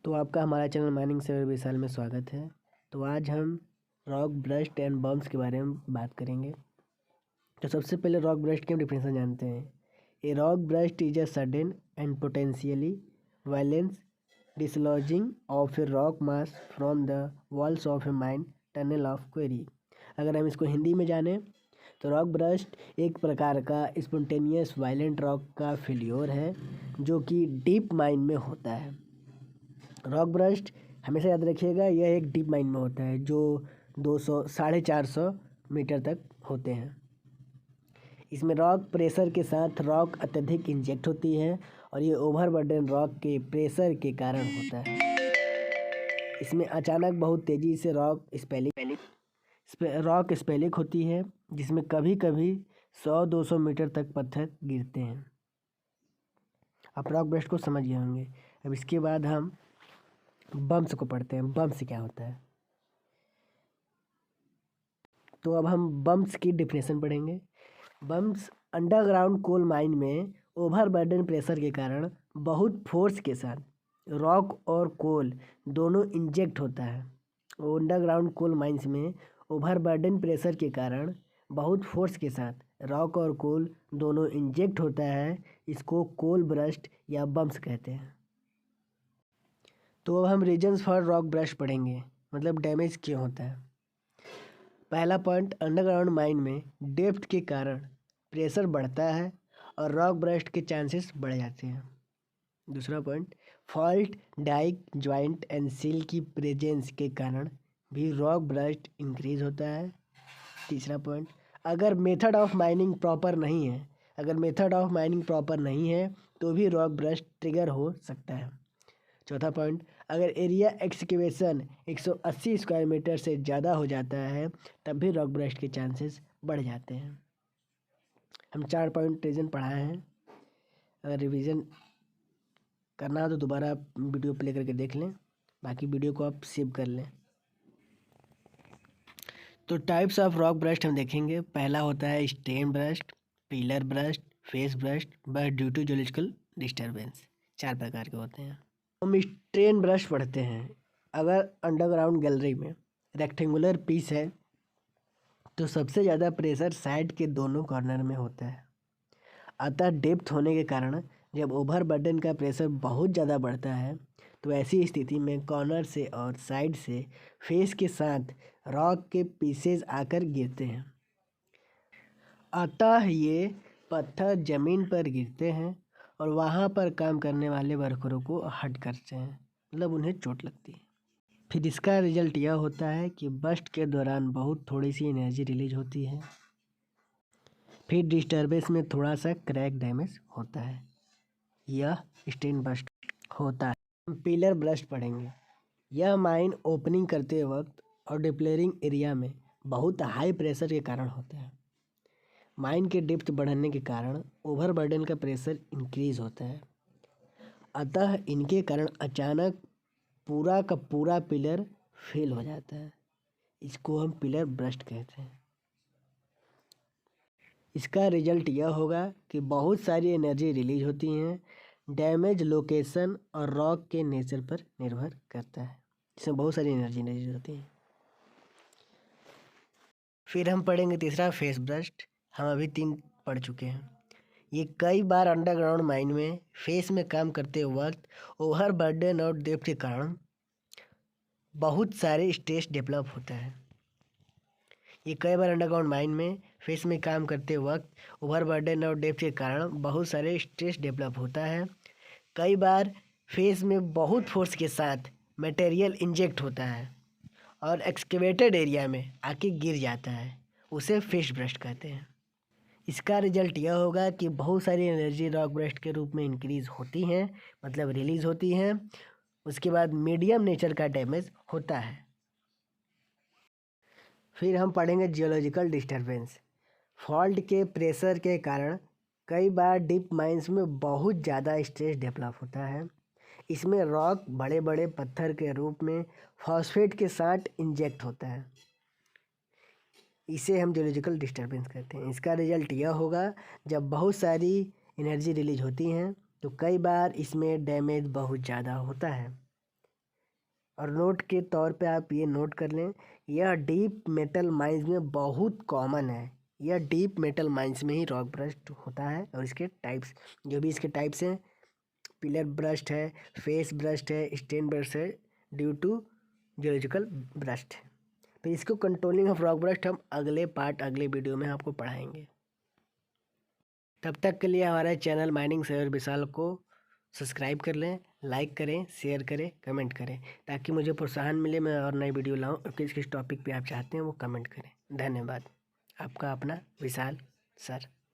तो आपका हमारा चैनल माइनिंग से विशाल में स्वागत है। तो आज हम रॉक ब्रस्ट एंड बम्प्स के बारे में बात करेंगे। तो सबसे पहले रॉक ब्रस्ट की हम डिफिनेशन जानते हैं। A rock burst is a sudden and potentially violence dislodging of a rock mass from the walls of a mine tunnel of quarry. अगर हम इसको हिंदी में जानें तो रॉक ब्रस्ट एक प्रकार का स्पॉन्टेनियस वायलेंट रॉक का फेल्योर है जो कि डीप माइन में होता है। रॉक ब्रस्ट हमेशा याद रखिएगा, यह एक डीप माइन में होता है जो 200 450 मीटर तक होते हैं। इसमें रॉक प्रेशर के साथ रॉक अत्यधिक इंजेक्ट होती है और ये ओवरबर्डन रॉक के प्रेशर के कारण होता है। इसमें अचानक बहुत तेज़ी से रॉक स्पेलिक होती है जिसमें कभी कभी 100-200 मीटर तक पत्थर गिरते हैं। आप रॉक ब्रस्ट को समझ गए होंगे। अब इसके बाद हम बम्प्स को पढ़ते हैं। बम्प्स क्या होता है? तो अब हम बम्प्स की डिफिनेशन पढ़ेंगे। बम्प्स अंडरग्राउंड कोल माइन में ओवरबर्डन प्रेशर के कारण बहुत फोर्स के साथ रॉक और कोल दोनों इंजेक्ट होता है। अंडरग्राउंड कोल माइंस में ओवरबर्डन प्रेशर के कारण बहुत फोर्स के साथ रॉक और कोल दोनों इंजेक्ट होता है। इसको कोल ब्रस्ट या बम्प्स कहते हैं। तो अब हम रीजन्स फॉर रॉक ब्रस्ट पढ़ेंगे, मतलब डैमेज क्यों होता है। पहला पॉइंट, अंडरग्राउंड माइन में डेप्थ के कारण प्रेशर बढ़ता है और रॉक ब्रस्ट के चांसेस बढ़ जाते हैं। दूसरा point, fault dyke joint and sill की प्रेजेंस के कारण भी रॉक ब्रस्ट इंक्रीज होता है। तीसरा पॉइंट, अगर मेथड ऑफ माइनिंग प्रॉपर नहीं है तो भी रॉक ब्रस्ट ट्रिगर हो सकता है। चौथा पॉइंट, अगर एरिया एक्सकेवेशन 180 स्क्वायर मीटर से ज़्यादा हो जाता है तब भी रॉक ब्रस्ट के चांसेस बढ़ जाते हैं। हम 4 पॉइंट रीजन पढ़ाए हैं। अगर रिवीजन करना हो तो दोबारा वीडियो प्ले करके देख लें, बाकी वीडियो को आप सेव कर लें। तो टाइप्स ऑफ रॉक ब्रस्ट हम देखेंगे। पहला होता है strain burst, pillar burst, face burst, burst due to geological disturbance. 4 प्रकार के होते हैं। हम स्ट्रेन ब्रश पढ़ते हैं। अगर अंडरग्राउंड गैलरी में रेक्टेंगुलर पीस है तो सबसे ज़्यादा प्रेशर साइड के दोनों कॉर्नर में होता है। अतः डेप्थ होने के कारण जब ओवरबर्डन का प्रेशर बहुत ज़्यादा बढ़ता है तो ऐसी स्थिति में कॉर्नर से और साइड से फेस के साथ रॉक के पीसेस आकर गिरते हैं। अतः ये पत्थर ज़मीन पर गिरते हैं और वहाँ पर काम करने वाले वर्करों को हर्ट करते हैं, मतलब उन्हें चोट लगती है। फिर इसका रिजल्ट यह होता है कि बस्ट के दौरान बहुत थोड़ी सी एनर्जी रिलीज होती है। फिर डिस्टर्बेंस में थोड़ा सा क्रैक डैमेज होता है। यह स्टेन बस्ट होता है। हम पिलर ब्रस्ट पढ़ेंगे। यह माइन ओपनिंग करते वक्त और डिप्लेरिंग एरिया में बहुत हाई प्रेशर के कारण होता है। माइन के डेप्थ बढ़ने के कारण ओवरबर्डन का प्रेशर इंक्रीज होता है। अतः इनके कारण अचानक पूरा का पूरा पिलर फेल हो जाता है। इसको हम पिलर ब्रस्ट कहते हैं। इसका रिजल्ट यह होगा कि बहुत सारी एनर्जी रिलीज होती हैं। डैमेज लोकेशन और रॉक के नेचर पर निर्भर करता है। इसमें बहुत सारी एनर्जी रिलीज होती है। फिर हम पढ़ेंगे तीसरा फेस ब्रस्ट। हम अभी 3 पढ़ चुके हैं। ये कई बार अंडरग्राउंड माइन में फेस में काम करते वक्त ओवरबर्डन और डेप्थ के कारण बहुत सारे स्ट्रेस डेवलप होता है। ये कई बार अंडरग्राउंड माइन में फेस में काम करते वक्त ओवरबर्डन और डेप्थ के कारण बहुत सारे स्ट्रेस डेवलप होता है। कई बार फेस में बहुत फोर्स के साथ मटेरियल इंजेक्ट होता है और एक्सकेवेटेड एरिया में आके गिर जाता है। उसे फेस ब्रस्ट कहते हैं। इसका रिजल्ट यह होगा कि बहुत सारी एनर्जी रॉक ब्रस्ट के रूप में इंक्रीज होती हैं, मतलब रिलीज होती हैं। उसके बाद मीडियम नेचर का डैमेज होता है। फिर हम पढ़ेंगे जियोलॉजिकल डिस्टर्बेंस। फॉल्ट के प्रेशर के कारण कई बार डीप माइंस में बहुत ज़्यादा स्ट्रेस डेवलप होता है। इसमें रॉक बड़े बड़े पत्थर के रूप में फॉस्फेट के साथ इंजेक्ट होता है। इसे हम जियोलॉजिकल डिस्टर्बेंस कहते हैं। इसका रिजल्ट यह होगा, जब बहुत सारी एनर्जी रिलीज होती हैं तो कई बार इसमें डैमेज बहुत ज़्यादा होता है। और नोट के तौर पे आप ये नोट कर लें, यह डीप मेटल माइंस में बहुत कॉमन है। यह डीप मेटल माइंस में ही रॉक ब्रस्ट होता है। और इसके टाइप्स, जो भी इसके टाइप्स हैं, पिलर ब्रस्ट है, फेस ब्रस्ट है, स्टेन ब्रस्ट है, ड्यू टू जियोलॉजिकल ब्रस्ट। तो इसको कंट्रोलिंग ऑफ रॉक ब्रस्ट हम अगले वीडियो में आपको पढ़ाएंगे। तब तक के लिए हमारे चैनल माइनिंग सर विशाल को सब्सक्राइब कर लें, लाइक करें, शेयर करें, कमेंट करें, ताकि मुझे प्रोत्साहन मिले, मैं और नई वीडियो लाऊं। और किस किस टॉपिक पे आप चाहते हैं वो कमेंट करें। धन्यवाद। आपका अपना विशाल सर।